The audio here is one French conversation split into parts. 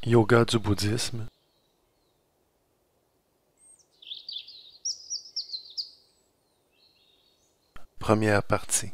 Yoga du bouddhisme. Première partie.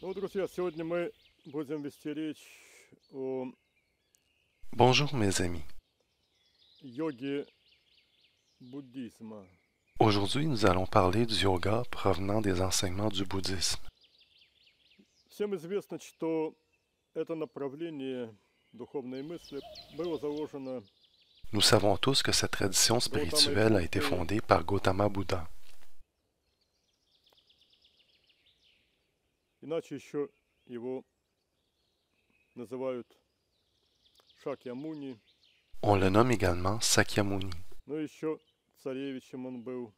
Ну, друзья, сегодня мы будем вести речь о Bonjour mes amis. йоге буддизма. Aujourd'hui, nous allons parler du yoga provenant des enseignements du bouddhisme. Всем известно, что это направление духовной мысли было заложено Nous savons tous que cette tradition spirituelle a été fondée par Gautama Bouddha. иначе еще его называют Шакьямуни, On le nomme également Sakyamuni, но еще царевичем он был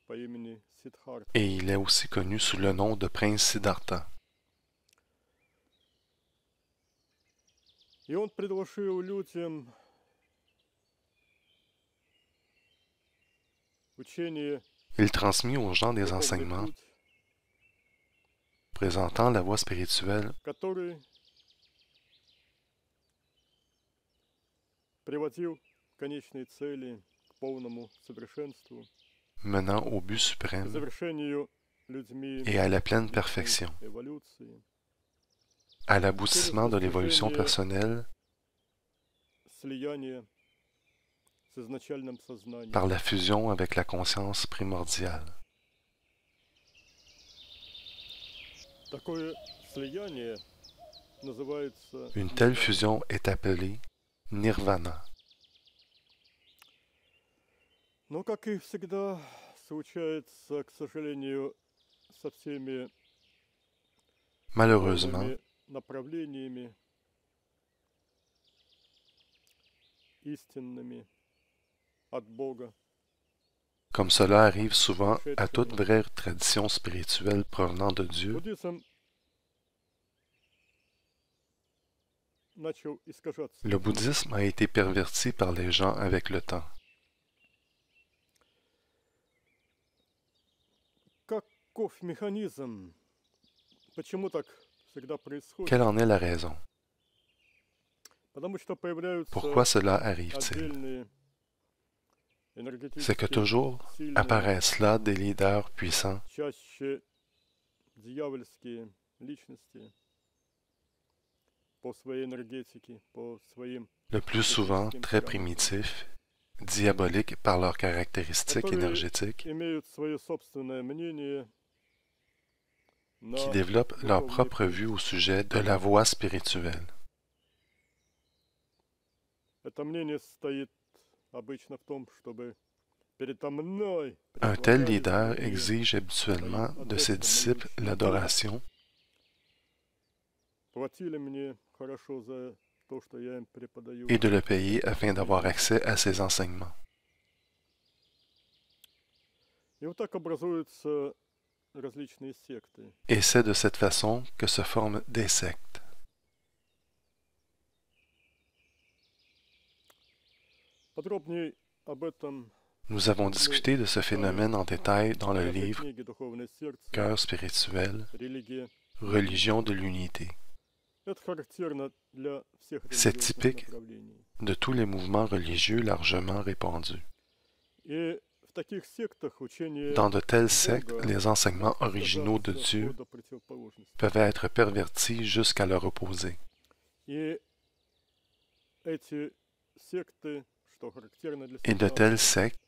по имени Сиддхартха. et il est aussi connu sous le nom de prince Siddhartha. И он предложил людям учение Il transmit aux gens des enseignements путь, présentant la voie spirituelle который приводил к конечной цели, к полному совершенству, menant au but к suprême завершению людьми et à la pleine личной perfection, эволюции, à l'aboutissement de l'évolution personnelle слияние с изначальным сознанием. par la fusion avec la conscience primordiale. Такое слияние называется Une telle fusion est appelée nirvana. Но, как и всегда случается, к сожалению, со всеми Malheureusement, духовными направлениями истинными от Бога, comme cela arrive souvent à toute vraie tradition spirituelle provenant de Dieu, буддизм начал искажаться. le bouddhisme a été perverti par les gens avec le temps. Каков механизм? Почему так всегда происходит? Quelle en est la raison? Потому что появляются Pourquoi cela arrive-t-il? отдельные C'est que энергетически toujours сильные, apparaissent là des leaders puissants, чаще дьявольские личности по своей энергетике, по своим, le plus souvent très primitifs, diaboliques par leurs caractéristiques которые énergétiques, имеют свое собственное мнение qui на développent leur духовный propre путь. vue au sujet de la voie spirituelle. Это мнение состоит обычно в том, чтобы передо мной Un tel предлагали leader мне exige habituellement de ses disciples l'adoration, платили мне хорошо за то, что я им преподаю. et de le payer afin d'avoir accès à ses enseignements. И вот так образуются различные секты. Et c'est de cette façon que se forment des sectes. Подробнее об этом Nous avons discuté de ce phénomène en détail dans le в этой livre книге «Духовное сердце. Cœur spirituel, Религия». religion de l'unité. Это характерно для всех C'est религиозных typique направлений. de tous les mouvements religieux largement répandus. И в таких сектах учение Dans de telles sectes, les enseignements originaux de оказывается Dieu вплоть до противоположности. peuvent être pervertis jusqu'à leur opposé. И эти секты, что характерно для Et de сектантов, telles sectes,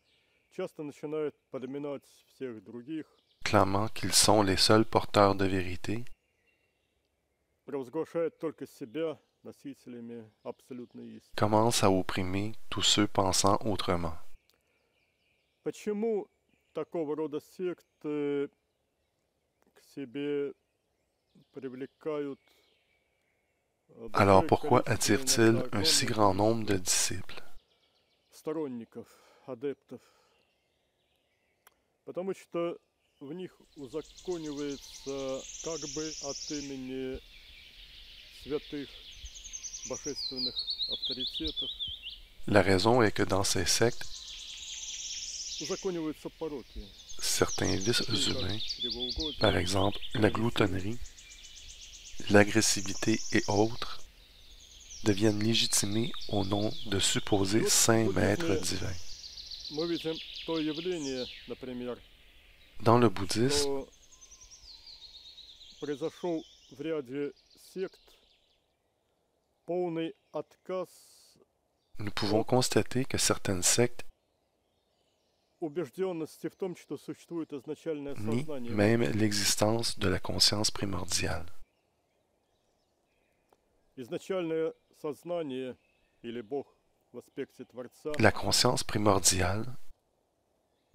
часто начинают подминать всех других, clamant qu'ils sont les seuls porteurs de vérité, провозглашают только себя носителями абсолютной истины. commencent à opprimer tous ceux pensant autrement. Почему такого рода секты к себе привлекают Alors большое pourquoi количество, attire-t-il иногда un si огромное grand nombre de количество disciples? сторонников, адептов? Потому что в них узаконивается как бы от имени святых божественных авторитетов, La raison est que dans ces sectes, узакониваются пороки, certains vices такие как humains, чревоугодие, par exemple la gloutonnerie, l'agressivité et autres, deviennent légitimés au nom de supposés saints maîtres divins. мы видим то явление, например, Dans le bouddhisme, что произошел в ряде сект полный отказ nous pouvons constater que certaines sectes убежденности в том, что существует изначальное nient сознание. même l'existence de la conscience primordiale. Изначальное сознание или Бог в аспекте Творца La conscience primordiale,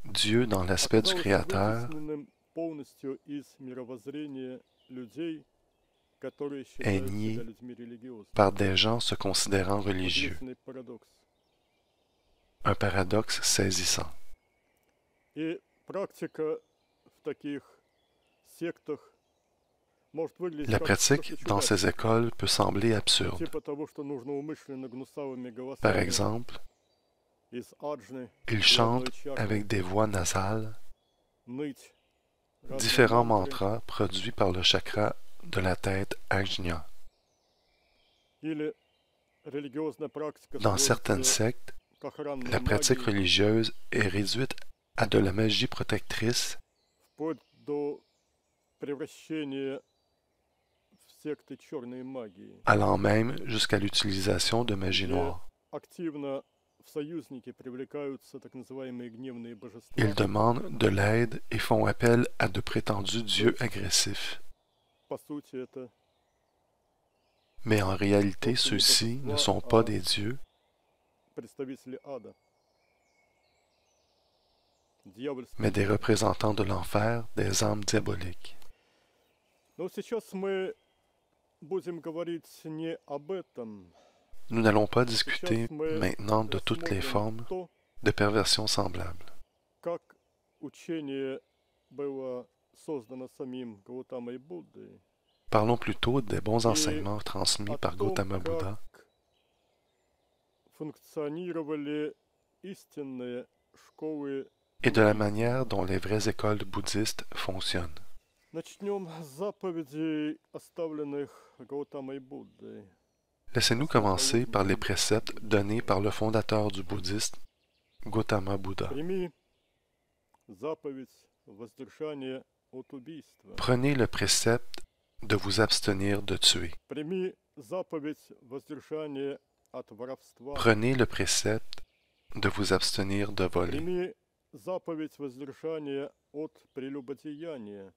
Dieu dans l'aspect du оказалось Créateur, вытесненным полностью из мировоззрения людей, которые est считают nié себя людьми религиозными. par des gens se considérant religieux. Удивительный парадокс. Un paradoxe saisissant. И практика в таких сектах может выглядеть La как pratique что-то dans ces чудаческое, écoles peut sembler absurde. типа того, что нужно умышленно гнусавыми Par голосами exemple, из аджны ils chantent avec des voix nasales ныть разные différents мантры, mantras produits par le chakra de la tête Ajna. или религиозная практика Dans certaines сводится sectes, к охранной la pratique магии, religieuse est réduite à de la magie protectrice, вплоть до превращения в секты черной магии, allant même jusqu'à l'utilisation de magie где noire. активно в союзники привлекаются так называемые гневные божества. Ils demandent de l'aide et font appel à de prétendus dieux agressifs. По сути, это Mais en réalité, ceux-ci ne sont pas des dieux, представители ада, дьявольские. mais des représentants de l'enfer, des âmes diaboliques. Но сейчас мы будем говорить не об этом. Nous n'allons pas discuter Сейчас мы maintenant de toutes les рассмотрим formes то, de perversion semblables. как учение было создано самим Гаутамой Буддой, Parlons plutôt des bons enseignements transmis о par том, Gautama Buddha как функционировали истинные школы. et de la manière dont les vraies écoles bouddhistes fonctionnent. Начнем с заповедей, оставленных Гаутамой Буддой. Laissez-nous commencer par les préceptes donnés par le fondateur du bouddhisme, Gautama Buddha. Прими заповедь воздержания от убийства. Prenez le précepte de vous abstenir de tuer. Прими заповедь воздержания от воровства. Prenez le précepte de vous abstenir de voler. Прими заповедь воздержания от прелюбодеяния,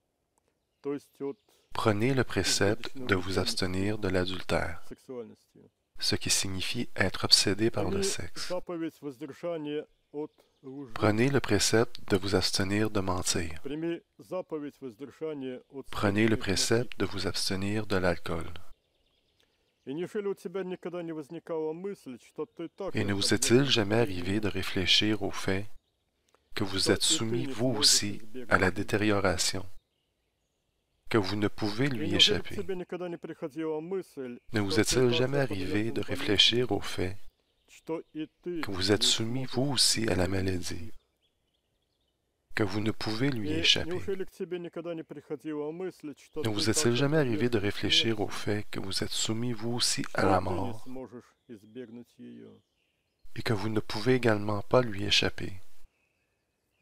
то есть от Prenez le précepte de vous abstenir de l'adultère. сексуальности. ce qui signifie être obsédé par le Они sexe. заповедь воздержания от лжи. Prenez le précepte de vous abstenir de mentir. Прими заповедь воздержания от Prenez le скверны и précepte de vous abstenir de l'alcool. И неужели у тебя никогда не возникала мысль, что ты так Et ne vous est-il jamais arrivé de réfléchir au fait que vous êtes soumis vous aussi à la détérioration, que vous ne pouvez lui échapper? Ne vous est-il jamais arrivé de réfléchir au fait que vous êtes soumis vous aussi à la maladie, que vous ne pouvez lui échapper? Ne vous est-il jamais arrivé de réfléchir au fait que vous êtes soumis vous aussi à la mort et que vous ne pouvez également pas lui échapper?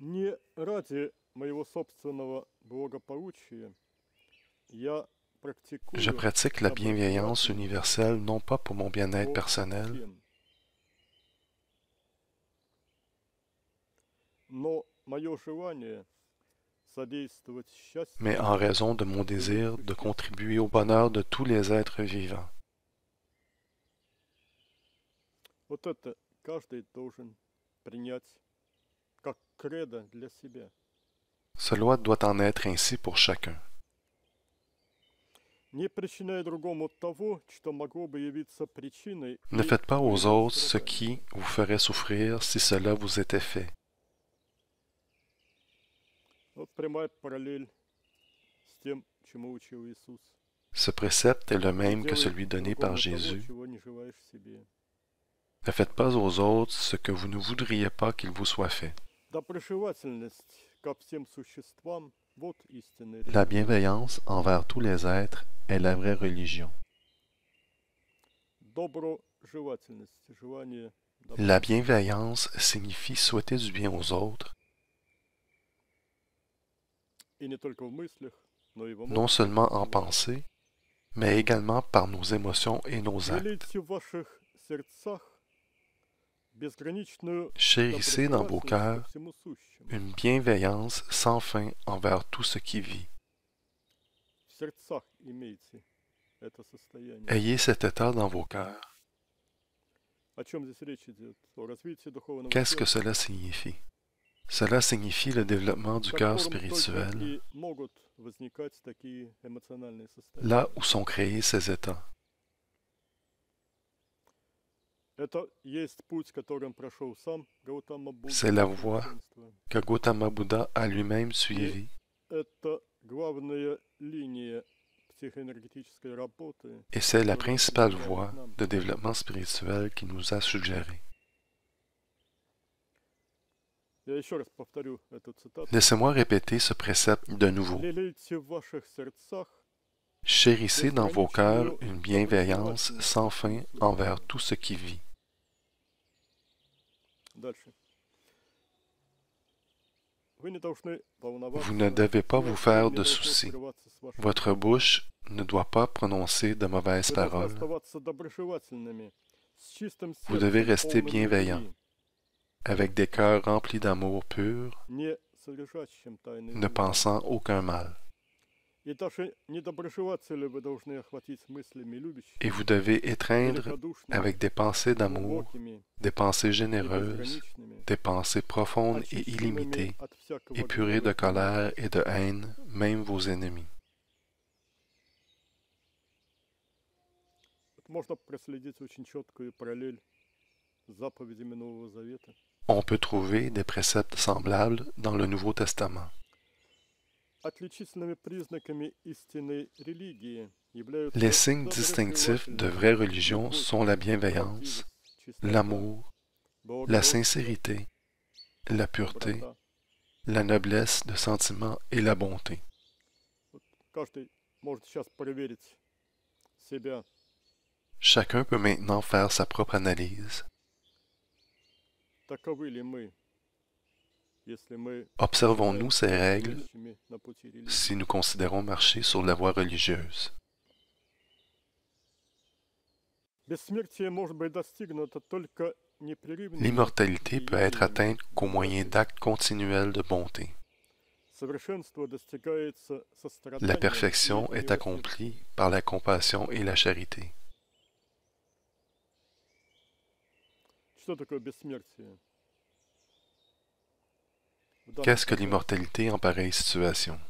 Не ради моего собственного благополучия я практикую Je pratique la bienveillance universelle non pas pour mon bien-être personnel, всем. Но мое желание содействовать счастью mais en raison de mon désir de contribuer au bonheur de tous les êtres vivants. вот это каждый должен принять как кредо для себя. Cela doit en être ainsi pour chacun. Не причиняй другому того, что могло бы явиться причиной Ne и faites pas aux твоего autres ce страдания. qui vous ferait souffrir si cela vous était fait. Вот прямая параллель с тем, чему учил Иисус. Ce précepte est le Не même que делай celui donné par другому того, Jésus. чего не желаешь себе. Ne faites pas aux autres ce que vous ne voudriez pas qu'il vous soit fait. Доброжелательность ко всем существам – вот истинная La религия. bienveillance envers tous les êtres est la vraie religion. Доброжелательность – желание добра. La bienveillance signifie souhaiter du bien aux autres, И не только в мыслях, но и в non эмоциях. seulement en pensée, mais également par nos émotions et nos actes. Велите в ваших сердцах безграничную Chérissez dans vos доброжелательность ко cœurs всему сущему. une bienveillance sans fin envers tout ce qui vit. В сердцах имейте это состояние. Ayez cet état dans vos cœurs. О чем здесь речь идет? О развитии духовного Qu'est-ce que тела, cela signifie? Cela signifie le développement du в cœur котором только spirituel, и могут возникать такие эмоциональные состояния. là où sont créés ces états. Это есть путь, которым прошел сам Гаутама Будда. C'est la voie совершенства. que Gautama Buddha a lui-même suivie, Это главная линия психоэнергетической работы. et c'est la principale voie de développement spirituel qu'il nous a suggérée. Я еще раз повторю эту цитату. Laissez-moi répéter ce précepte de nouveau. Лелейте в ваших сердцах Chérissez dans vos cœurs une bienveillance sans fin envers tout ce qui vit. дальше. Вы не должны волноваться, Vous ne devez pas vous faire de не должны soucis. скрываться с вашей Votre bouche ne doit pas prononcer de mauvaises Вы должны paroles. оставаться доброжелательными, с чистым Vous сердцем, devez rester полным bienveillant, любви, avec des cœurs remplis d'amour pur, не содержащим тайны ne зла. pensant aucun mal. И даже недоброжелателей вы должны охватить мыслями любящими, Et vous devez étreindre великодушными, avec des pensées d'amour, глубокими des pensées и généreuses, безграничными, des pensées profondes et очищенными illimitées, от всякого épurées de гнева. colère et de haine, même vos ennemis. Вот можно проследить очень четкую параллель с заповедями Нового Завета. On peut trouver des préceptes semblables dans le Nouveau Testament. Отличительными признаками истинной религии являются Les signes distinctifs de vraie religion sont la bienveillance, l'amour, la sincérité, la pureté, la noblesse de sentiment et la bonté. Каждый может сейчас проверить себя. Chacun peut maintenant faire sa propre analyse. Таковы ли мы, если мы Observons-nous ces règles идущими на пути религии? si nous considérons marcher sur la voie religieuse? Бессмертие может быть достигнуто только непрерывным. L'immortalité peut être atteinte qu'au moyen d'actes continuels de bonté. Совершенство достигается La состраданием perfection и est accomplie par la compassion et la charité. Что такое бессмертие? В данной Qu'est-ce que ситуации? l'immortalité en pareille situation?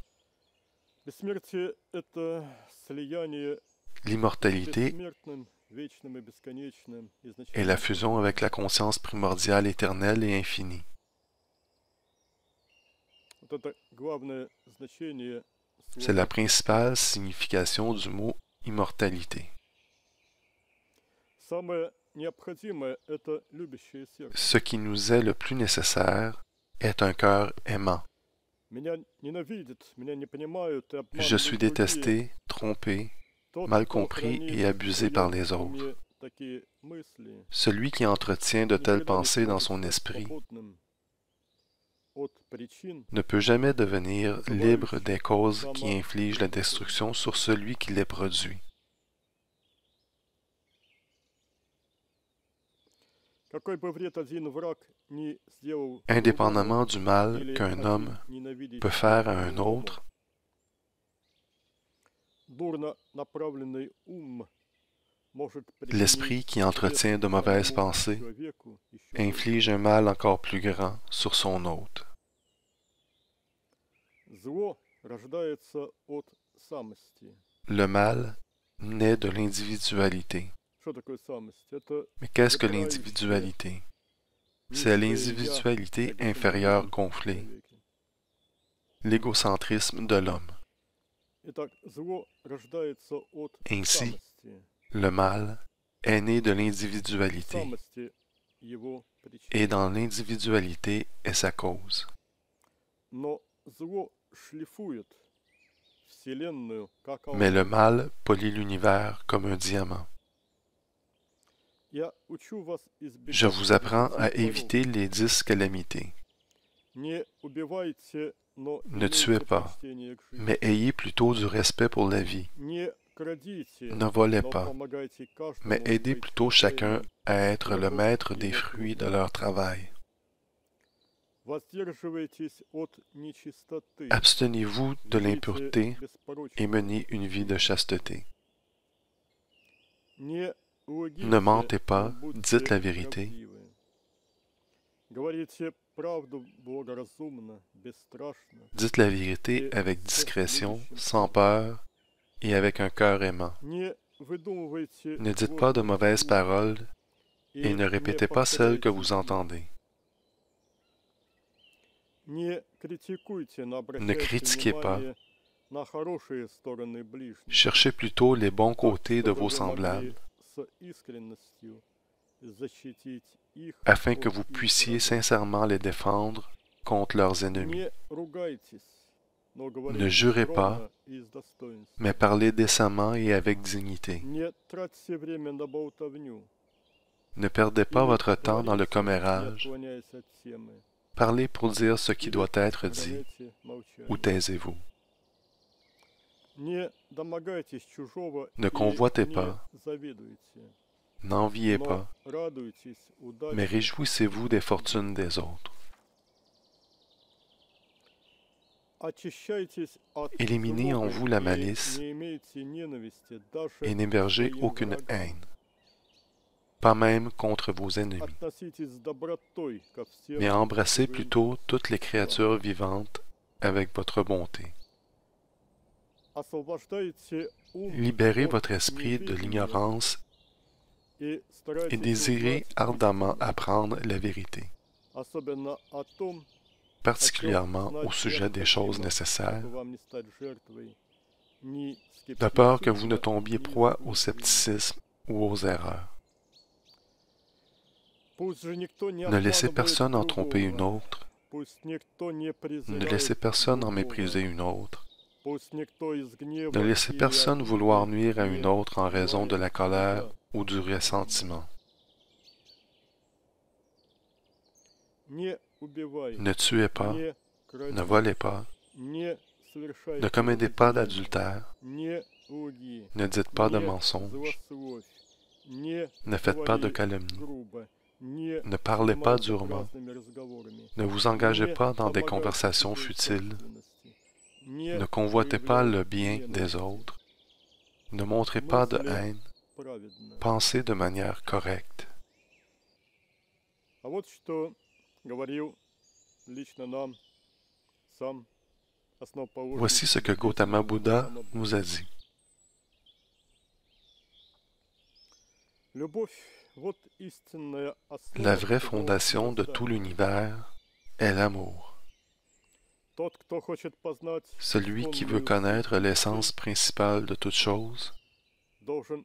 Бессмертие — это слияние с L'immortalité бессмертным, вечным и бесконечным, est la изначальным fusion avec la conscience primordiale éternelle et infinie. Вот это главное значение C'est la слова. principale signification du mot immortalité. Самое необходимое — это любящее сердце. Ce qui nous est le plus nécessaire est un cœur aimant. Меня ненавидят, меня не понимают и Je suis обманывают другие. détesté, trompé, Тот, mal кто compris хранит et в abusé par своем les autres. уме такие мысли, Celui qui entretient de telles никогда не pensées dans сможет son стать esprit свободным от причин, ne peut jamais devenir libre des causes qui infligent la destruction sur celui qui les produit. какой бы вред один враг не сделал Indépendamment другому, du mal или qu'un один homme ненавидящий peut faire à un другому, autre, дурно направленный ум может l'esprit причинить qui entretient de вред mauvaises другому pensées человеку еще больше. inflige un mal encore plus grand sur son hôte. Зло рождается от самости. Le mal naît de l'individualité. Что такое самость? Это Mais qu'est-ce que выпирающее, l'individualité? C'est низкое l'individualité «я», inférieure эгоцентризм в gonflée, человеке. l'égocentrisme de l'homme. Итак, зло рождается от Ainsi, самости. le mal est né de l'individualité, Самости его причина. et dans l'individualité est sa cause. Но зло шлифует Вселенную, как Mais le алмаз. mal polie l'univers comme un diamant. Я учу вас избегать Je vous apprends à 10 éviter les 10 calamités. пороков. Не убивайте, но Ne имейте tuez pas, почтение к жизни. mais ayez plutôt du respect pour la vie. Не крадите, Ne volez но pas, помогайте каждому mais aidez быть plutôt chacun хозяином. à être le maître des fruits de leur travail. Воздерживайтесь от нечистоты. Abstenez-vous de Живите l'impureté беспорочно. et menez une vie de chasteté. Не лгите, Ne mentez pas, но будьте dites la vérité. правдивы. Говорите правду благоразумно, бесстрашно. Dites la vérité avec discrétion, sans peur et avec un cœur aimant. Не выдумывайте Ne dites pas de ложных mauvaises слов paroles и et ne répétez pas celles que vous повторяйте их. entendez. Не критикуйте, но Ne обращайте critiquez pas. внимание на хорошие стороны ближних. Cherchez plutôt les bons Так, côtés de чтобы vos вы semblables, могли с искренностью защитить их afin que от vous их puissiez врагов. sincèrement les défendre contre leurs ennemis. Не ругайтесь, но Ne говорите jurez pas, скромно и с достоинством. mais parlez décemment et avec dignité. Не тратьте время на болтовню. Ne perdez pas Или votre temps dans le говорите, не commérage. отклоняясь от темы. Parlez pour dire ce qui Или doit être dit, сохраняйте молчание. ou taisez-vous. Не домогайтесь чужого Ne и convoitez не pas, завидуйте, n'enviez но pas, радуйтесь удаче. mais réjouissez-vous des fortunes des autres. Очищайтесь от Éliminez en злобы vous la и malice не имейте ненависти даже et к n'hébergez своим aucune врагам. haine, pas même contre vos ennemis, Относитесь с добротой ко всем mais embrassez живым plutôt toutes les créatures vivantes avec votre bonté. освобождайте ум Libérez от votre esprit de неведения l'ignorance и et старайтесь désirez узнать ardemment истину, apprendre la vérité, особенно о том, particulièrement au sujet des choses nécessaires, чтобы вам не стать жертвой ни de peur que vous ne скептицизма, tombiez ни proie au заблуждений. scepticisme ou aux erreurs. Пусть же никто не Ne laissez обманывает personne en tromper une другого. autre, Пусть никто не ne презирает laissez personne en другого. mépriser une autre, Пусть никто из гнева ne laissez или personne обиды vouloir nuire à не une autre en raison de la желает colère вреда. ou du ressentiment. Не убивайте, Ne tuez pas, не ne крадите, volez pas, не совершайте ne commettez pas злодеяния, d'adultère, не лги, ne dites pas de не mensonges, злословь, не ne faites pas de говори calomnie, грубо, не ne parlez pas занимайтесь durement, праздными разговорами, ne vous engagez не pas dans des домогайтесь conversations чужой futiles, собственности, не ne convoitez pas le проявляйте bien des ненависти, autres, ne montrez pas de мысли haine, праведно. pensez de manière correcte. А вот что говорил лично нам сам основоположник Voici ce que Gautama Bouddha nous a dit. Любовь, вот истинная La основа vraie всего fondation de tout мироздания. l'univers est l'amour. Тот, кто хочет познать Celui qui veut исконную connaître суть l'essence вещей, principale de toute chose должен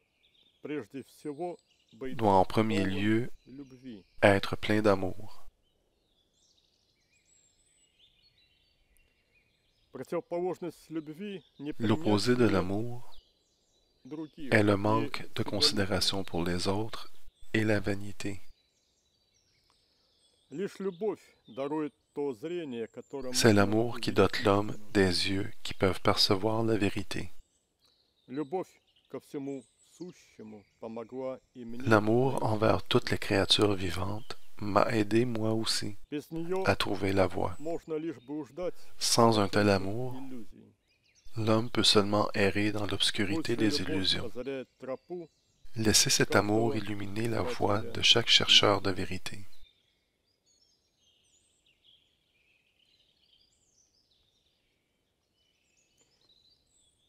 прежде всего быть doit en premier полон lieu любви. être plein d'amour. Противоположность любви — L'opposé de непринятие l'amour других est le и manque de себялюбие. considération pour les autres et la vanité. Лишь любовь дарует то зрение, которое C'est можно l'amour qui увидеть dote l'homme истину. des yeux qui peuvent percevoir la vérité. Любовь ко всему сущему помогла и мне. L'amour envers toutes les créatures vivantes m'a aidé moi aussi Без нее à trouver la voie. можно лишь блуждать Sans un tel в amour, иллюзии. l'homme peut seulement errer dans l'obscurité Пусть des любовь illusions. озаряет тропу, Laissez cet amour illuminer la voie de chaque chercheur de vérité.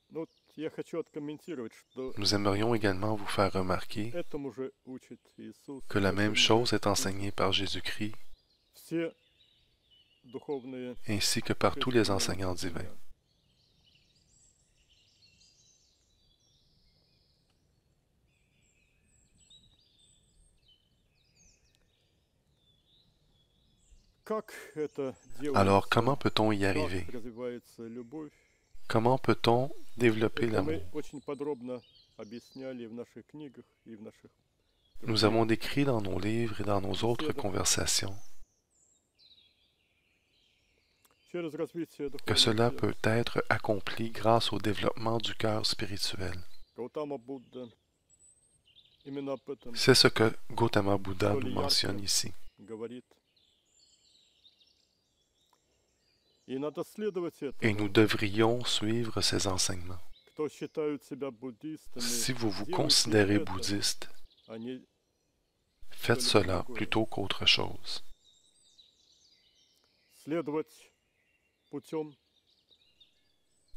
ну, вот я хочу откомментировать, что Nous aimerions également vous faire remarquer этому же учит Иисус. que la même этому же chose est учит enseignée par Jésus-Christ все духовные ainsi que par tous les учителя. enseignants divins. Как это делается? Alors comment peut-on y Как arriver? развивается любовь? Comment peut-on développer Это l'amour? мы очень подробно объясняли в наших книгах и в наших Nous avons décrit dans nos livres et dans nos autres conversations через развитие que духовного cela сердца. peut être accompli grâce au développement du cœur spirituel. Гаутама Будда именно об этом C'est ce que Gautama Bouddha nous mentionne ici. говорит. И надо следовать Et этому. nous devrions suivre ces enseignements. Кто считают себя буддистами, Si vous vous делайте considérez это, bouddhiste, а не faites cela plutôt qu'autre chose. следовать путем.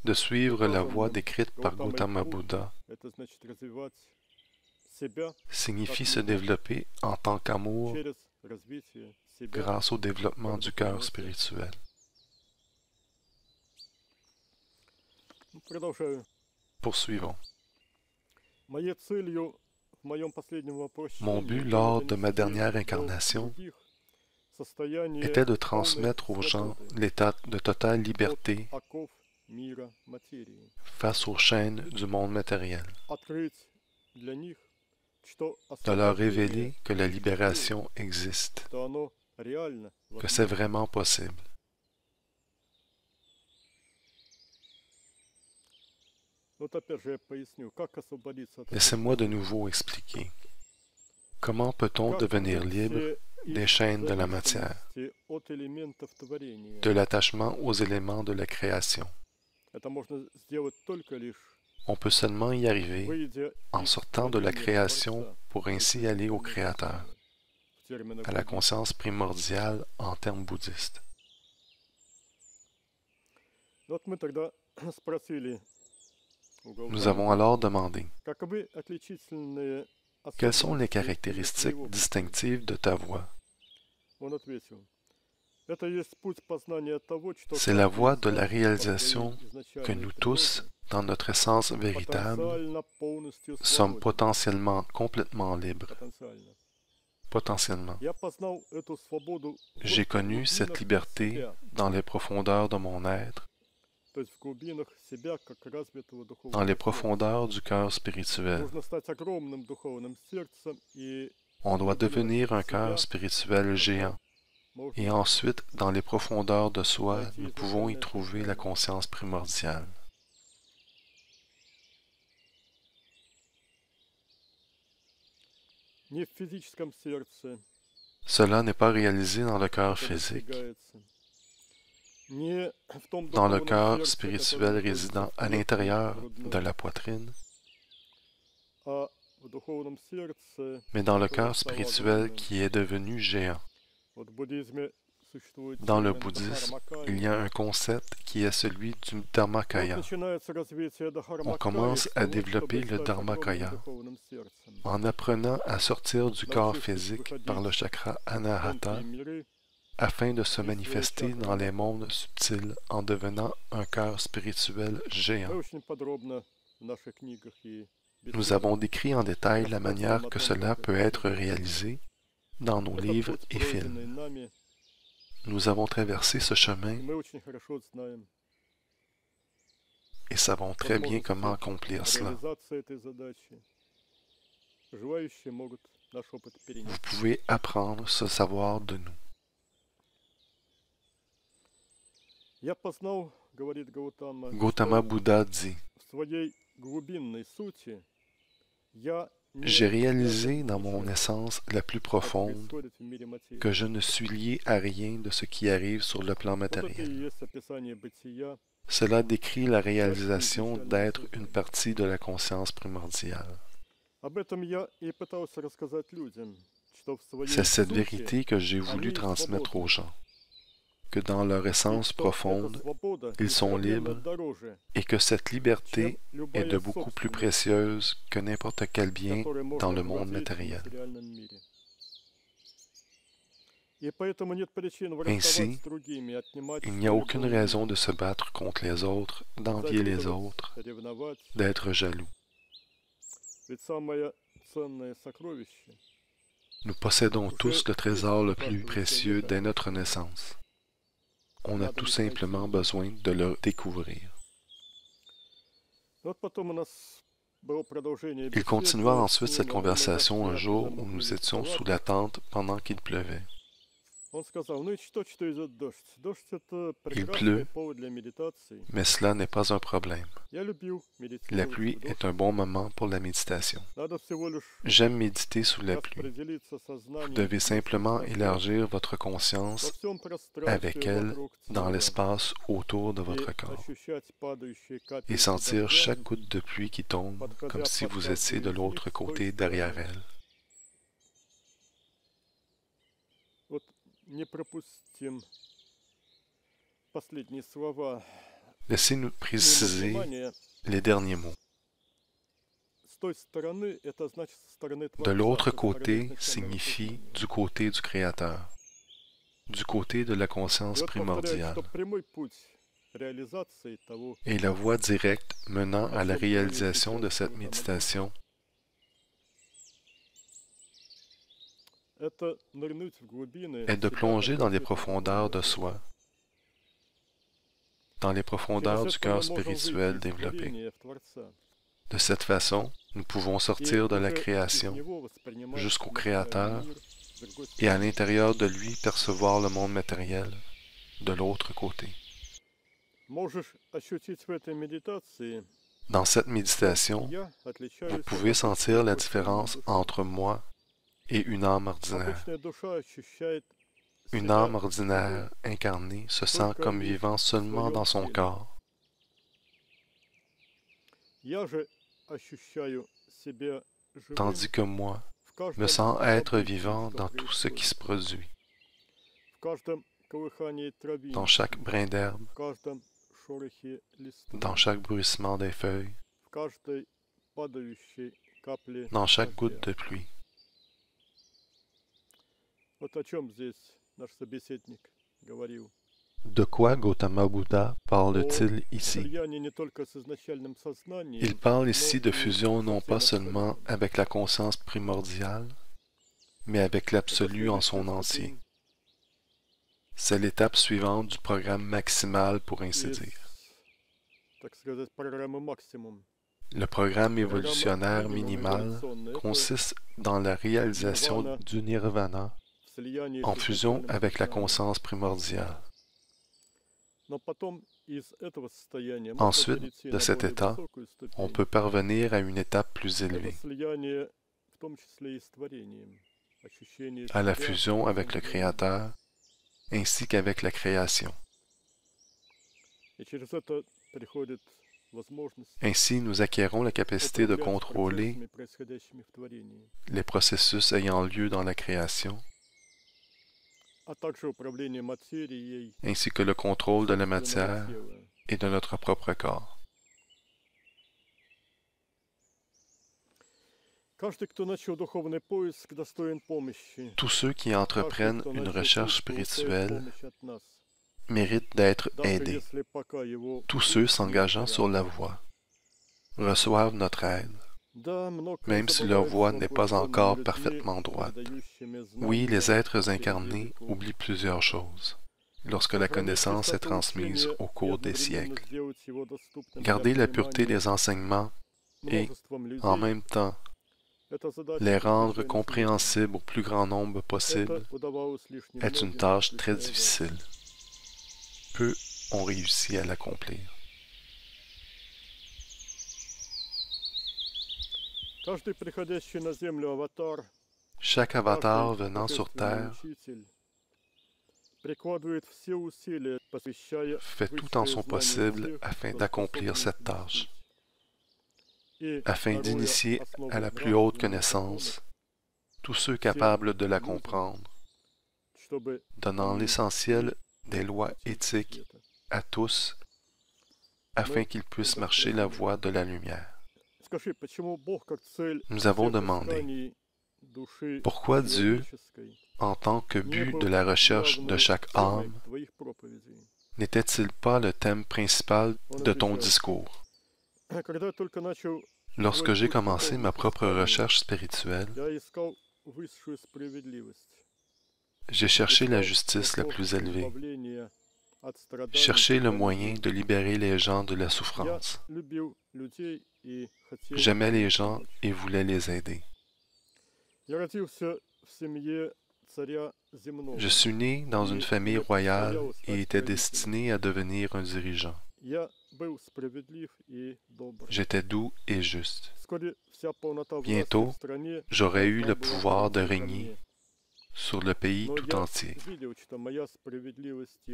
De suivre la voie décrite par Gautama Bouddha Это значит развивать себя signifie se développer en tant qu'amour через развитие себя. grâce au développement du cœur spirituel. Продолжаю. Poursuivons. Моей целью в моем последнем вопросе Mon but lors de ma dernière incarnation était de transmettre aux gens l'état de totale liberté оков мира материи. face aux chaînes du monde matériel, Открыть для них, что de leur освобождение, révéler que la libération existe, что оно реально. que c'est vraiment possible. Вот опять же я поясню, как освободиться от Laissez-moi de nouveau expliquer. Comment peut-on devenir libre des chaînes de la matière, от элементов творения. de l'attachement aux éléments de la création? Это можно сделать только лишь On peut seulement y arriver выйдя en из sortant de la творения création Творца, pour ainsi aller au Créateur, в терминах à la буддизма. conscience primordiale en termes bouddhistes. Вот мы тогда спросили у Nous Гаутамы, avons alors demandé, каковы отличительные quelles sont les особенности caractéristiques твоего distinctives de ta voix? Он ответил, это есть путь познания того, что C'est la каждый voie из de la нас réalisation по своей que изначальной nous природе tous, dans notre essence véritable, потенциально полностью sommes свободен. potentiellement complètement libres. Потенциально. Potentiellement. Я познал эту свободу в J'ai connu cette глубинах liberté себя, dans les profondeurs de mon être, то есть в глубинах себя как развитого духовного dans les сердца. profondeurs du cœur spirituel. Нужно стать огромным духовным сердцем, и On doit devenir un cœur spirituel géant. можно Et ensuite, dans les profondeurs de soi, nous pouvons y trouver la conscience primordiale. не в физическом сердце, Cela n'est pas réalisé dans le cœur physique, достигается, не в том dans le духовном cœur сердце, spirituel которое résidant à находится l'intérieur грудной, de la poitrine, а в духовном сердце, mais dans le которое cœur стало spirituel огромным, qui est devenu géant, Вот в буддизме существует Dans le термин bouddhisme, Dharmakaya. il y a un concept qui est celui du И вот Dharmakaya. начинается развитие On Дхармакаи commence с à того, développer чтобы le стать огромным Dharmakaya духовным сердцем, en apprenant à sortir du corps научившись physique par le выходить chakra в Anahata тонкие миры afin de se и свои manifester чакры dans les Анахаты. mondes subtils en devenant un cœur spirituel Мы géant. очень подробно в наших книгах и Nous avons беседах décrit en détail la рассказываем manière о que том, cela как это peut être может быть. réalisé dans nos Это livres путь, et пройденный films. нами, Nous avons traversé ce chemin и мы очень хорошо знаем et savons très bien comment возможности accomplir cela. реализации этой задачи. Желающие могут наш опыт Vous перенять. pouvez apprendre ce savoir de nous. Я познал, говорит Гаутама, Gautama что Bouddha dit, в своей глубинной сути я j'ai не réalisé связан dans mon ничем, essence la plus что profonde происходит в мире материи. que je ne suis lié à rien de ce qui arrive sur le plan Вот это и matériel. есть описание бытия. Cela décrit la réalisation d'être une partie de la conscience primordiale. Об этом я и пытался рассказать людям, что в своей C'est cette сути vérité que j'ai voulu они transmettre aux свободны. gens, que dans leur И essence что эта profonde, свобода ils sont несравненно libres дороже, et que cette чем liberté est любая de beaucoup plus собственность, précieuse que n'importe quel bien которая dans можно le monde владеть в matériel. материальном мире. И поэтому нет причин Ainsi, враждовать с другими, отнимать il n'y a что-либо aucune у raison них, de se battre contre les autres, d'envier les завидовать, autres, ревновать. d'être jaloux. Ведь самое ценное сокровище Nous possédons уже tous le есть trésor у le plus каждого précieux человека. dès notre naissance. On a Надо tout лишь найти simplement его. besoin de le découvrir. Вот потом у нас было продолжение Il continua беседы, ensuite cette и во время conversation un дождя, jour когда мы où nous были в étions sous палатках, la tente pendant qu'il pleuvait. он сказал, ну и что идет дождь? Дождь это Il прекрасный pleut, повод для медитации. mais cela n'est pas un problème. Я любил La медитировать pluie в est дождь. un bon moment pour la méditation. Надо всего лишь J'aime méditer sous la pluie. распределиться Vous сознанием devez вместе simplement со мной élargir votre во conscience всем avec пространстве elle вокруг dans тела l'espace autour de и votre corps ощущать падающие et капельки sentir дождя, chaque goutte de pluie qui tombe подходя comme si под vous étiez de каждую из них l'autre с той côté derrière стороны. elle. Вот не пропустим последние слова. Laissez-nous Мимо préciser внимания, les derniers mots. с той стороны, это значит со стороны De Творца, l'autre со стороны côté изначального signifie сознания. du côté du Créateur, du côté de la И conscience вот повторяю, primordiale, что прямой путь реализации того, et la voie directe menant о à la чем говорил réalisation de сейчас cette Гаутама Будда, méditation это нырнуть в глубины est de себя plonger как dans les божественного profondeurs de создателя. soi, dans les profondeurs Через du это cœur мы можем spirituel выйти из développé. творения в Творца. De cette façon, nous pouvons И sortir de la уже из création него воспринимать jusqu'au материальный Créateur мир с другой et à стороны. l'intérieur de lui percevoir le monde matériel de l'autre côté. Можешь ощутить в этой медитации, Dans cette что méditation, я vous отличаюсь от pouvez sentir la обычной différence души. entre moi et une âme ordinaire. Обычная душа ощущает Une себя âme ordinaire incarnée se sent только comme лишь vivant в seulement своем dans son теле. corps. Я же ощущаю себя живым Tandis que moi, в каждом me sens être событии, vivant что dans tout ce qui se происходит, produit, в каждом колыхании dans травинки, chaque brin d'herbe, в каждом шорохе листвы, dans chaque bruissement des feuilles, в каждой падающей капле dans chaque goutte дождя. de pluie. Вот о чем здесь наш собеседник говорил. De quoi Gautama Buddha О parle-t-il ici? слиянии не только с изначальным Il сознанием, parle но ici de и fusion со non всем pas seulement остальным. avec la conscience primordiale, mais avec Это l'absolu en следующая son entier. ступень C'est l'étape suivante du programme maximal, pour ainsi из, dire. так сказать, программы максимум. Le programme Программа évolutionnaire минимум minimal эволюционная. Это consiste dans la réalisation нирвана du nirvana в слиянии en с fusion изначальным avec la сознанием. conscience primordiale. Но потом из этого состояния можно Ensuite, перейти de на cet более état, высокую on ступень. peut parvenir à une étape plus Это élevée, слияние, в том числе и с творением. Ощущение à la себя fusion в avec новом le мире. Créateur, ainsi qu'avec la création. И через это приходит возможность Ainsi, nous acquérons la capacité de управлять contrôler процессами, происходящими в творении. les processus ayant lieu dans la création ainsi que le contrôle de la matière et de notre propre corps. Tous ceux qui entreprennent une recherche spirituelle méritent d'être aidés. Tous ceux s'engageant sur la voie reçoivent notre aide, même si leur voie n'est pas encore parfaitement droite. Oui, les êtres incarnés oublient plusieurs choses lorsque la connaissance est transmise au cours des siècles. Garder la pureté des enseignements et, en même temps, les rendre compréhensibles au plus grand nombre possible est une tâche très difficile. Peu ont réussi à l'accomplir. Chaque avatar venant sur Terre fait tout en son possible afin d'accomplir cette tâche, afin d'initier à la plus haute connaissance tous ceux capables de la comprendre, donnant l'essentiel des lois éthiques à tous, afin qu'ils puissent marcher la voie de la lumière. Nous avons demandé pourquoi Dieu, en tant que but de la recherche de chaque âme, n'était-il pas le thème principal de ton discours? Lorsque j'ai commencé ma propre recherche spirituelle, j'ai cherché la justice la plus élevée, cherché le moyen de libérer les gens de la souffrance. J'aimais les gens et voulais les aider. Je suis né dans une famille royale et étais destiné à devenir un dirigeant. J'étais doux et juste. Bientôt, j'aurais eu le pouvoir de régner sur le pays tout entier.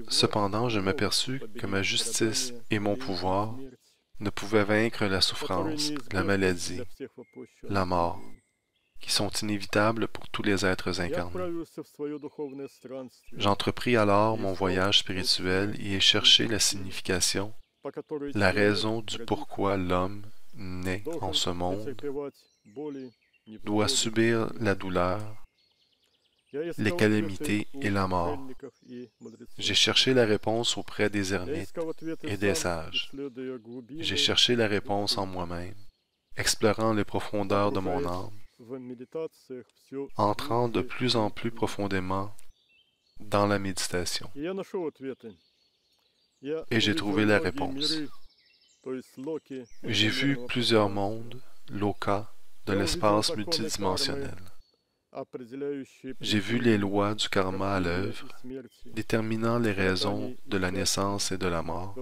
Cependant, je m'aperçus que ma justice et mon pouvoir ne pouvaient vaincre la souffrance, la maladie, la mort, qui sont inévitables pour tous les êtres incarnés. J'entrepris alors mon voyage spirituel et ai cherché la signification, la raison du pourquoi l'homme, né en ce monde, doit subir la douleur, les calamités et la mort. J'ai cherché la réponse auprès des ermites et des sages. J'ai cherché la réponse en moi-même, explorant les profondeurs de mon âme, entrant de plus en plus profondément dans la méditation. Et j'ai trouvé la réponse. J'ai vu plusieurs mondes, lokas, de l'espace multidimensionnel. J'ai vu les lois du karma à l'œuvre, déterminant les raisons de la naissance et de la mort,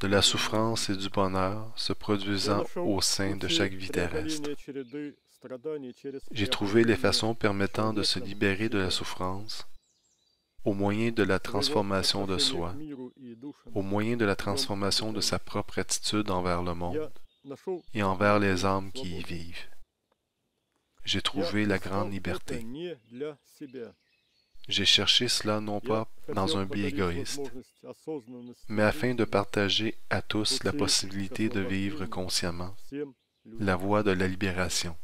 de la souffrance et du bonheur se produisant au sein de chaque vie terrestre. J'ai trouvé les façons permettant de se libérer de la souffrance au moyen de la transformation de soi, au moyen de la transformation de sa propre attitude envers le monde et envers les âmes qui y vivent. J'ai trouvé la grande liberté. J'ai cherché cela non pas dans un but égoïste, mais afin de partager à tous la possibilité de vivre consciemment la voie de la libération.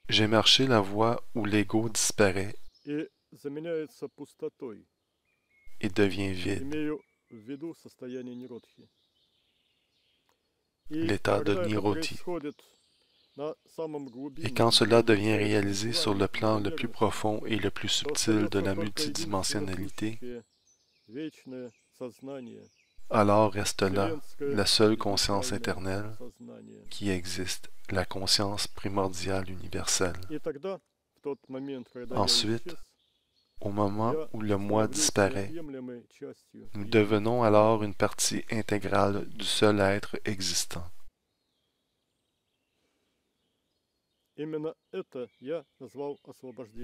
J'ai marché la voie où l'ego disparaît et devient vide. L'état de Niroti. Et quand cela devient réalisé sur le plan le plus profond et le plus subtil de la multidimensionnalité, alors reste là la seule conscience éternelle qui existe, la conscience primordiale universelle. Ensuite, au moment où le moi disparaît, nous devenons alors une partie intégrale du seul être existant.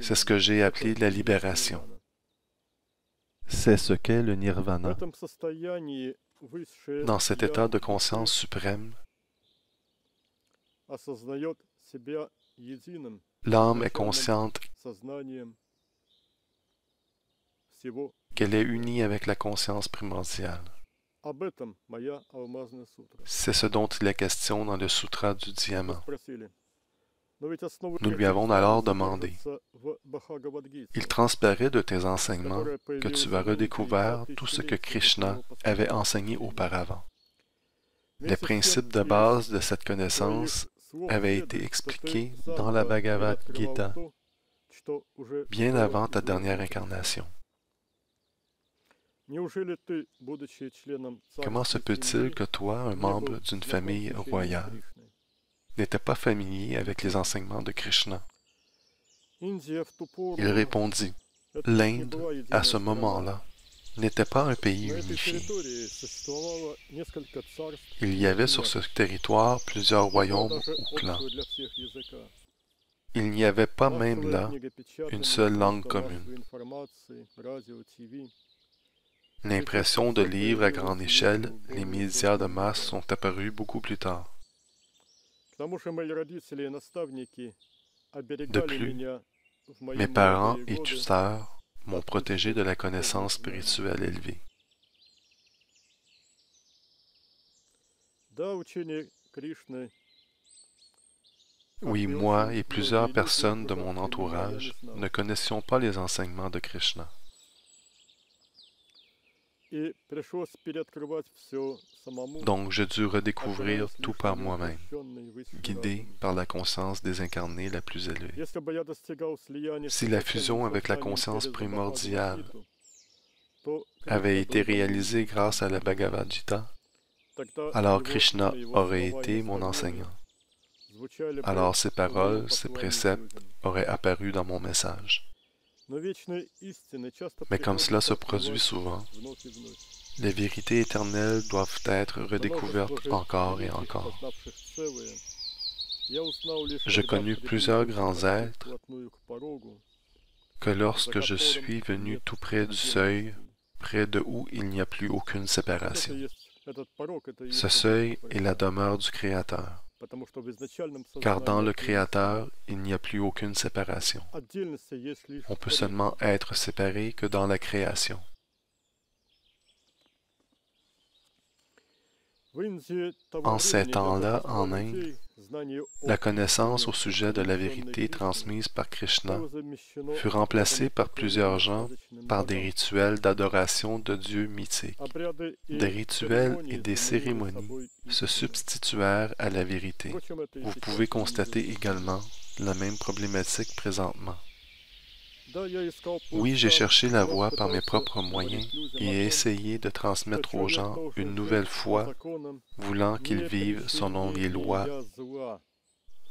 C'est ce que j'ai appelé la libération. C'est ce qu'est le nirvana. Dans cet état de conscience suprême, L'âme est consciente qu'elle est unie avec la conscience primordiale. C'est ce dont il est question dans le Sutra du diamant. Nous lui avons alors demandé, il transparaît de tes enseignements que tu as redécouvert tout ce que Krishna avait enseigné auparavant. Les principes de base de cette connaissance avaient été expliqués dans la Bhagavad Gita bien avant ta dernière incarnation. Comment se peut-il que toi, un membre d'une famille royale, n'étais pas familier avec les enseignements de Krishna? Il répondit, l'Inde, à ce moment-là, n'était pas un pays unifié. Il y avait sur ce territoire plusieurs royaumes ou clans. Il n'y avait pas même là une seule langue commune. L'impression de livres à grande échelle, les médias de masse sont apparus beaucoup plus tard. De plus, mes parents et tuteurs m'ont protégé de la connaissance spirituelle élevée. Oui, moi et plusieurs personnes de mon entourage ne connaissions pas les enseignements de Krishna. Donc j'ai dû redécouvrir tout par moi-même, guidé par la conscience désincarnée la plus élevée. Si la fusion avec la conscience primordiale avait été réalisée grâce à la Bhagavad Gita, alors Krishna aurait été mon enseignant. Alors ses paroles, ses préceptes auraient apparu dans mon message. Mais comme cela se produit souvent, les vérités éternelles doivent être redécouvertes encore et encore. J'ai connu plusieurs grands êtres que lorsque je suis venu tout près du seuil, près de où il n'y a plus aucune séparation. Ce seuil est la demeure du Créateur, car dans le Créateur, il n'y a plus aucune séparation. On peut seulement être séparé que dans la création. En ces temps-là, en Inde, la connaissance au sujet de la vérité transmise par Krishna fut remplacée par plusieurs gens par des rituels d'adoration de dieux mythiques. Des rituels et des cérémonies se substituèrent à la vérité. Vous pouvez constater également la même problématique présentement. Oui, j'ai cherché la voie par mes propres moyens et ai essayé de transmettre aux gens une nouvelle foi, voulant qu'ils vivent selon les lois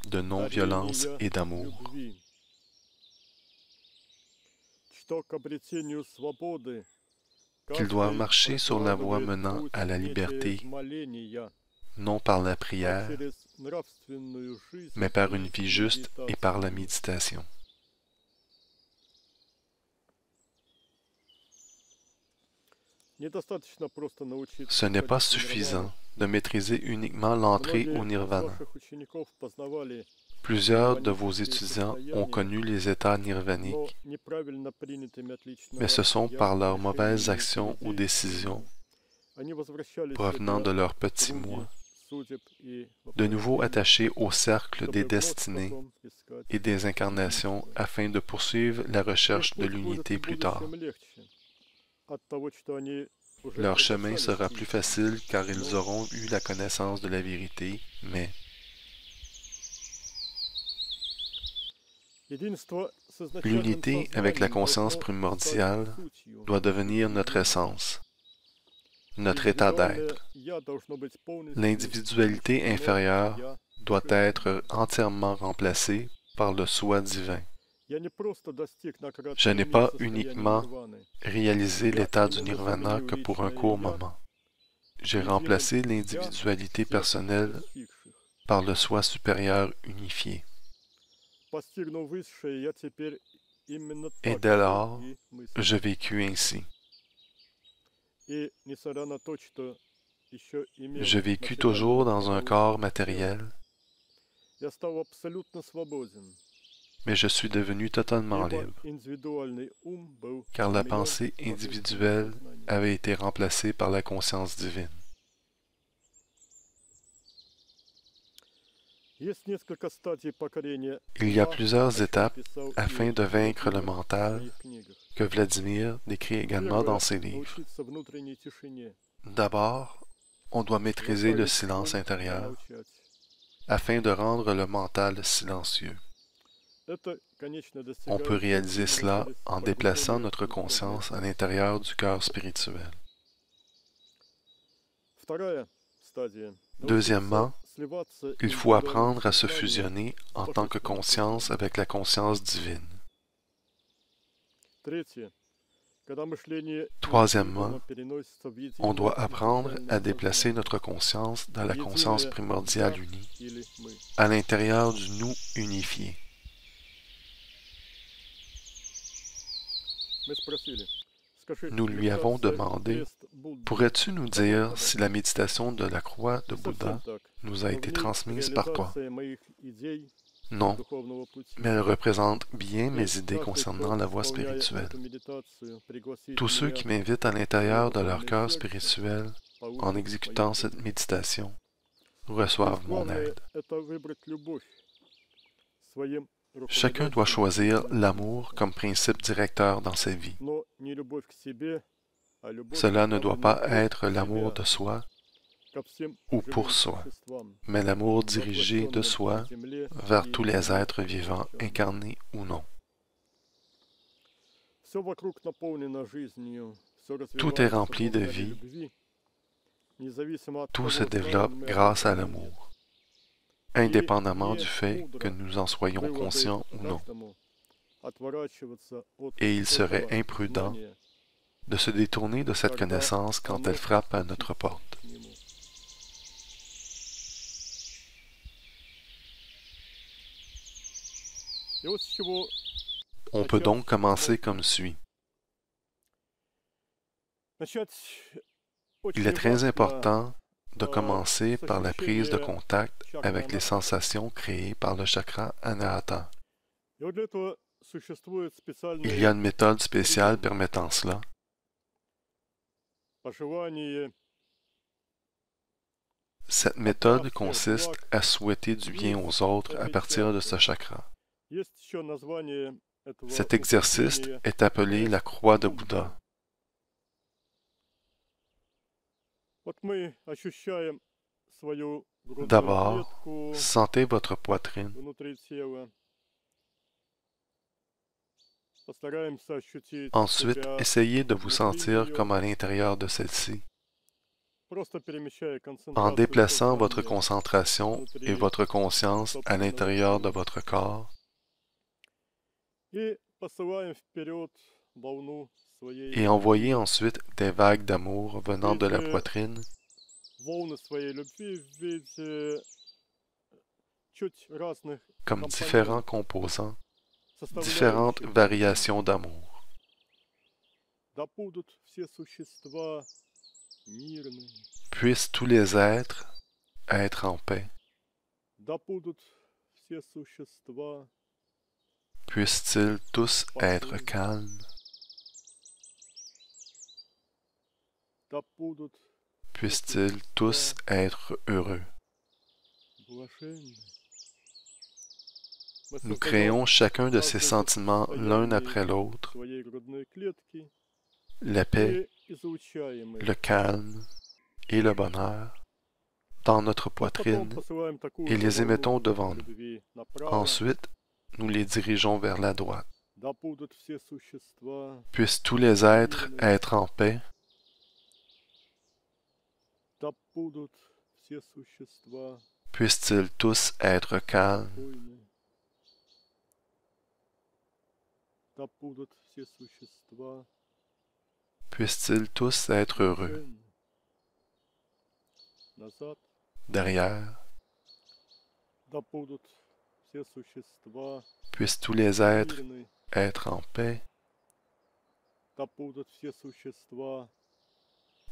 de non-violence et d'amour. Qu'ils doivent marcher sur la voie menant à la liberté, non par la prière, mais par une vie juste et par la méditation. Ce n'est pas suffisant de maîtriser uniquement l'entrée au nirvana. Plusieurs de vos étudiants ont connu les états nirvaniques, mais ce sont par leurs mauvaises actions ou décisions provenant de leur petit moi, de nouveau attachés au cercle des destinées et des incarnations afin de poursuivre la recherche de l'unité plus tard. Leur chemin sera plus facile car ils auront eu la connaissance de la vérité, mais l'unité avec la conscience primordiale doit devenir notre essence, notre état d'être. L'individualité inférieure doit être entièrement remplacée par le soi divin. Je n'ai pas uniquement réalisé l'état du nirvana que pour un court moment. J'ai remplacé l'individualité personnelle par le soi supérieur unifié. Et dès lors, je vécus ainsi. Je vécus toujours dans un corps matériel, Я стал абсолютно свободен, mais je suis devenu totalement ибо libre, индивидуальный ум был car la заменен pensée божественным individuelle сознанием. avait été remplacée par la conscience divine. Есть несколько стадий покорения Il y a ума, plusieurs о чем étapes писал afin и de vaincre le Владимир в mental своих книгах. que Vladimir décrit également dans Первое — ses livres. научиться внутренней тишине, D'abord, on doit maîtriser le заставить silence ум intérieur замолчать. afin de rendre le mental silencieux. Это, конечно, On peut достигается réaliser именно cela через en déplaçant пробуждение notre духовной conscience à памяти. l'intérieur du cœur spirituel. Вторая стадия — научиться Deuxièmement, сливаться il faut индивидуальным apprendre à se сознанием fusionner с en tant que божественным conscience сознанием. avec la conscience divine. Третье. Когда мышление Troisièmement, интуитивно переносится в on единое doit apprendre à изначальное déplacer сознание, notre conscience dans в la conscience единое primordiale «я» unie, или «мы». à l'intérieur du nous unifié. Мы спросили, скажи, Nous lui avons медитация demandé, крест Будды pourrais-tu nous дана dire тобой? si la méditation de la croix de Не совсем Bouddha так, nous a но в été ней transmise par toi? реализация моих идей Non, духовного пути. mais elle représente bien И mes idées каждый, concernant кто, la voie исполняя spirituelle. эту медитацию, пригласит Tous ceux меня qui m'invitent à в свое l'intérieur de leur духовное cœur сердце, spirituel en получит exécutant мою cette помощь. méditation Здесь reçoivent mon главное aide. — это выбрать любовь своим Chacun doit руководящим choisir принципом l'amour жизни. comme principe directeur dans sa vie. Но не любовь к себе, а любовь, Cela ne doit pas направленная être от l'amour себя de soi ко всем ou живым pour soi, существам, mais l'amour dirigé de воплощенным soi на земле vers и tous les êtres невоплощенным. vivants, incarnés ou non. Все вокруг наполнено жизнью, все Tout est развивается rempli de благодаря vie, любви, независимо от tout se того, développe знаем мы об grâce à этом или нет. l'amour, И indépendamment du не fait que мудро nous en soyons было бы conscients ou non. каждому отворачиваться от Et il serait этого imprudent знания, de se détourner de cette когда connaissance quand оно elle frappe à notre стучится porte. к нему. И вот с чего On peut начать donc commencer можно. comme suit. Начать Il est очень très важно important de с commencer par la prise de ощущения contact чакры avec les Анахата. sensations créées par le chakra Anahata. И вот для этого существуют Il y a специальные une méthode spéciale приемы. permettant cela. Пожелание Cette méthode отдав всех consiste благ à souhaiter du bien aux autres à этой partir de чакры. ce chakra. Есть еще название этого Cet exercice упражнения est appelé la крест croix de Будды. Bouddha. Вот мы ощущаем свою грудную D'abord, клетку sentez votre poitrine, внутри тела. Постараемся ощутить ensuite себя essayez de vous внутри sentir нее, comme à l'intérieur de celle-ci, просто перемещая en концентрацию déplaçant votre сознания concentration et внутри votre conscience à собственного l'intérieur de тела. votre corps И посылаем вперед волну своей et envoyez любви. ensuite des vagues d'amour venant de la Эти poitrine, волны своей любви в виде чуть разных comme différents компонентов, composants, différentes составляющих variations d'amour. Да будут все существа мирными, Puissent tous les êtres être en paix, да будут все существа puissent-ils tous être спокойны, calmes, да будут все puissent-ils tous существа être heureux. блаженны. Мы Nous создаем créons chacun de ces каждое sentiments l'un après состояние l'autre, своей грудной клетки la paix, и излучаем le их. calme et le bonheur dans notre Вот потом poitrine посылаем такую et же les émettons волну devant nous. любви направо. Ensuite, nous les dirigeons vers la droite. Да будут все существа Puissent tous les êtres мирными, être en paix, да будут все существа puissent-ils tous être calmes, спокойны, да будут все существа puissent-ils tous être heureux. блаженны. Назад, Derrière, да будут все существа puissent tous les êtres мирны, être en paix, да будут все существа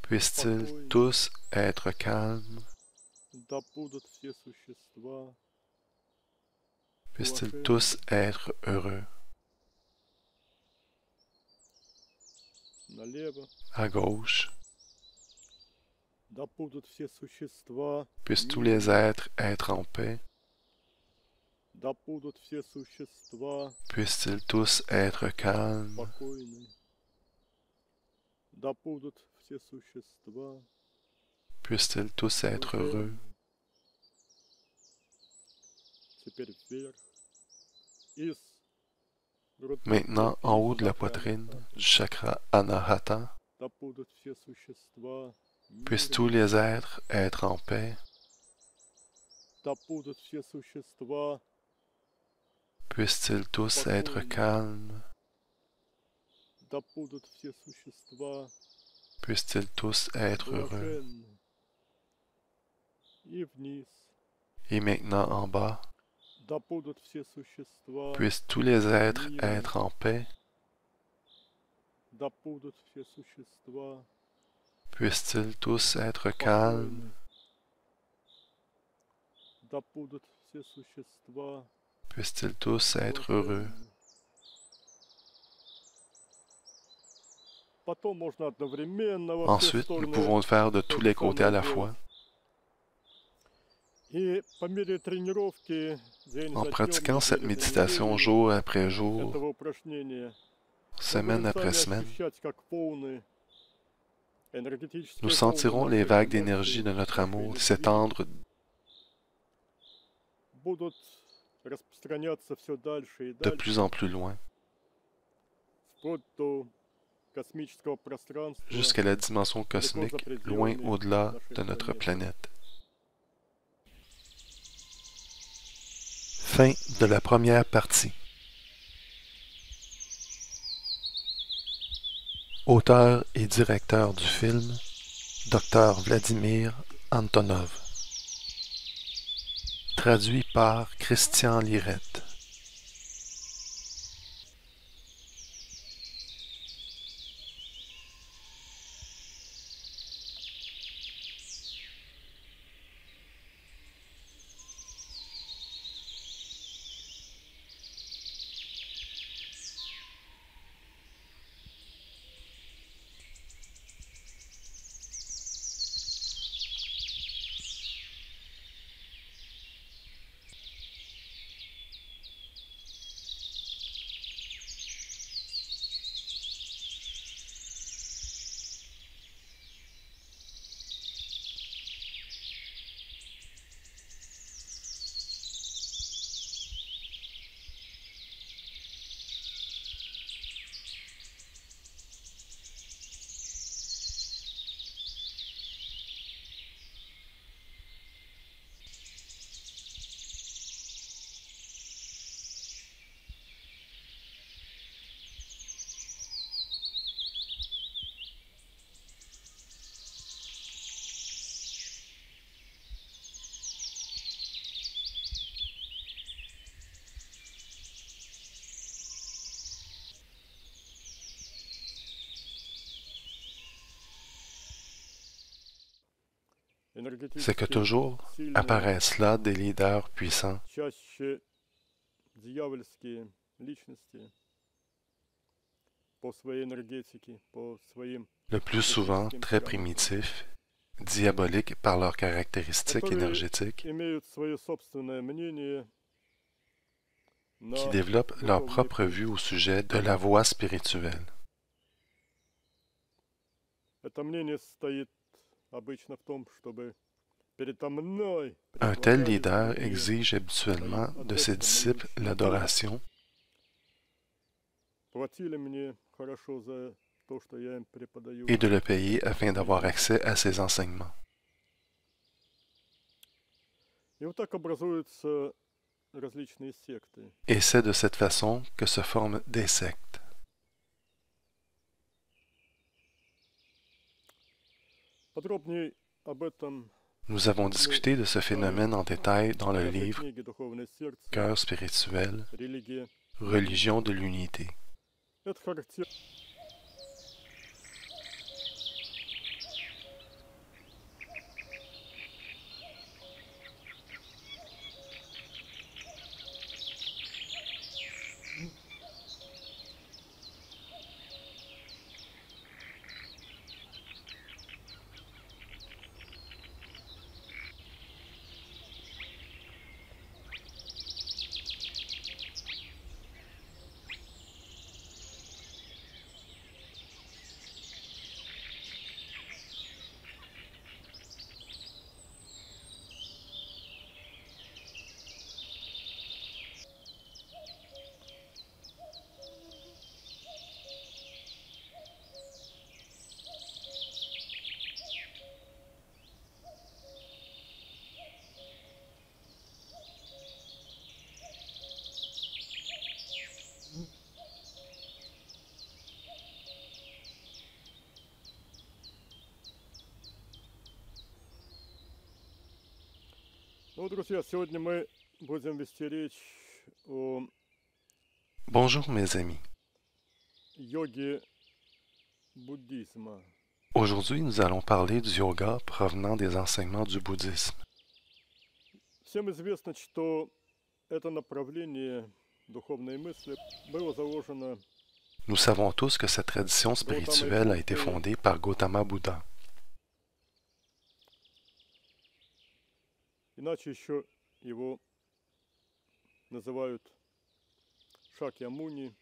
puissent-ils спокойны, tous être calmes, да будут все существа Puissent-ils tous être heureux. налево. À gauche, Да будут все существа puissent tous les мирными. êtres être en paix. Да будут все существа Puissent-ils tous être calmes. спокойны. Да будут все существа Puissent-ils tous être heureux. блаженны. Теперь вверх. Из грудной Maintenant, клетки en haut de la чакры poitrine, Анахаты. du chakra Anahata, Да будут все существа puissent tous мирными. les êtres être en paix. Да будут все существа Puissent-ils tous être спокойны. calmes. Да будут все существа Puissent-ils tous être heureux. блаженны. И вниз. Et maintenant en bas, Да будут все существа puissent tous les êtres мирными. être en paix. Да будут все существа Puissent-ils tous être calmes. спокойны. Да будут все существа Puissent-ils tous être heureux. блаженны. Потом можно одновременно во все Ensuite, nous стороны pouvons le faire de tous то les же côtés à самое la делать. fois. И по мере тренировки день En за pratiquant днем, cette неделя за méditation неделей jour après jour, этого упражнения, мы semaine будем après сами semaine, ощущать, как волны, nous энергетические волны sentirons les нашей vagues d'énergie энергии, de notre нашей amour любви s'étendre будут распространяться все дальше и de plus дальше, en plus loin, вплоть до космического пространства, jusqu'à la dimension далеко за cosmique, loin пределами au-delà нашей de notre планеты. planète. Fin de la première partie. Auteur et directeur du film, Dr Vladimir Antonov. Traduit par Christian Lirette. C'est que Энергетически toujours сильные, apparaissent là des leaders puissants, чаще дьявольские личности по своей энергетике, по своим le plus souvent энергетическим très параметрам, primitifs, diaboliques par leurs caractéristiques которые énergétiques, имеют свое собственное мнение qui на développent leur духовный propre путь. vue au sujet de la voie spirituelle. Это мнение состоит обычно в том, чтобы передо мной Un tel предлагали leader свои exige habituellement de ses disciples l'adoration, платили мне хорошо за то, что я им преподаю. et de le payer afin d'avoir accès à ses enseignements. И вот так образуются различные секты. Et c'est de cette façon que se forment des sectes. Подробнее об этом Nous avons discuté de ce phénomène en détail dans le в этой livre книге «Духовное сердце. Cœur spirituel, Религия». religion de l'unité. Это характерно. Ну, друзья, сегодня мы будем вести речь о Bonjour mes amis. йоге буддизма. Aujourd'hui, nous allons parler du yoga provenant des enseignements du bouddhisme. Всем известно, что это направление духовной мысли было заложено Nous savons tous que cette tradition spirituelle a été fondée par Gautama Bouddha. иначе еще его называют Шакьямуни,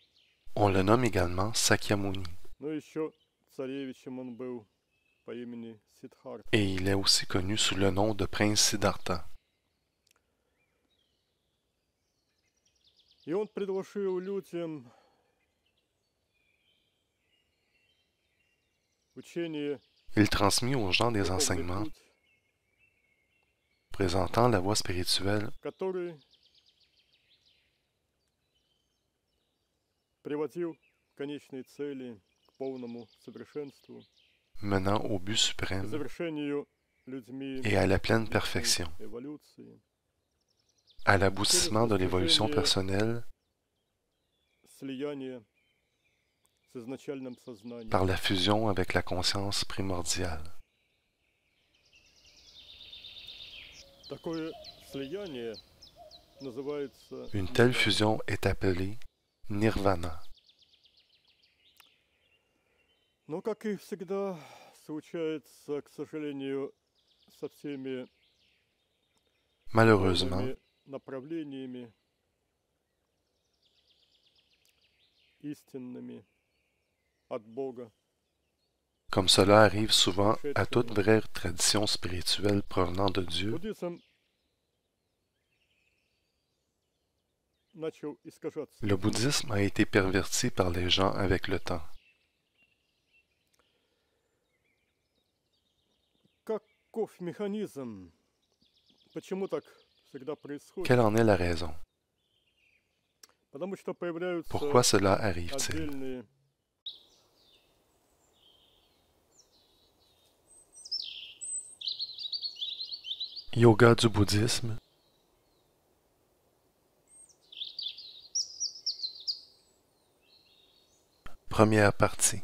On le nomme également Sakyamuni, но еще царевичем он был по имени Сиддхартха. et il est aussi connu sous le nom de prince Siddhartha. И он предложил людям учение Il transmit aux gens des «Духовный enseignements путь», présentant la voie spirituelle который приводил к конечной цели, к полному совершенству, menant au but к suprême завершению людьми et à la pleine личной perfection, эволюции, à l'aboutissement de l'évolution personnelle слияние с изначальным сознанием. par la fusion avec la conscience primordiale. Такое слияние называется Une telle fusion est appelée nirvana. Но, как и всегда случается, к сожалению, со всеми Malheureusement, новыми направлениями истинными от Бога, comme cela arrive souvent à toute vraie tradition spirituelle provenant de Dieu, буддизм начал искажаться. le bouddhisme a été perverti par les gens avec le temps. Каков механизм? Почему так всегда происходит? Quelle en est la raison? Потому что появляются Pourquoi cela arrive-t-il? отдельные Yoga du bouddhisme, première partie.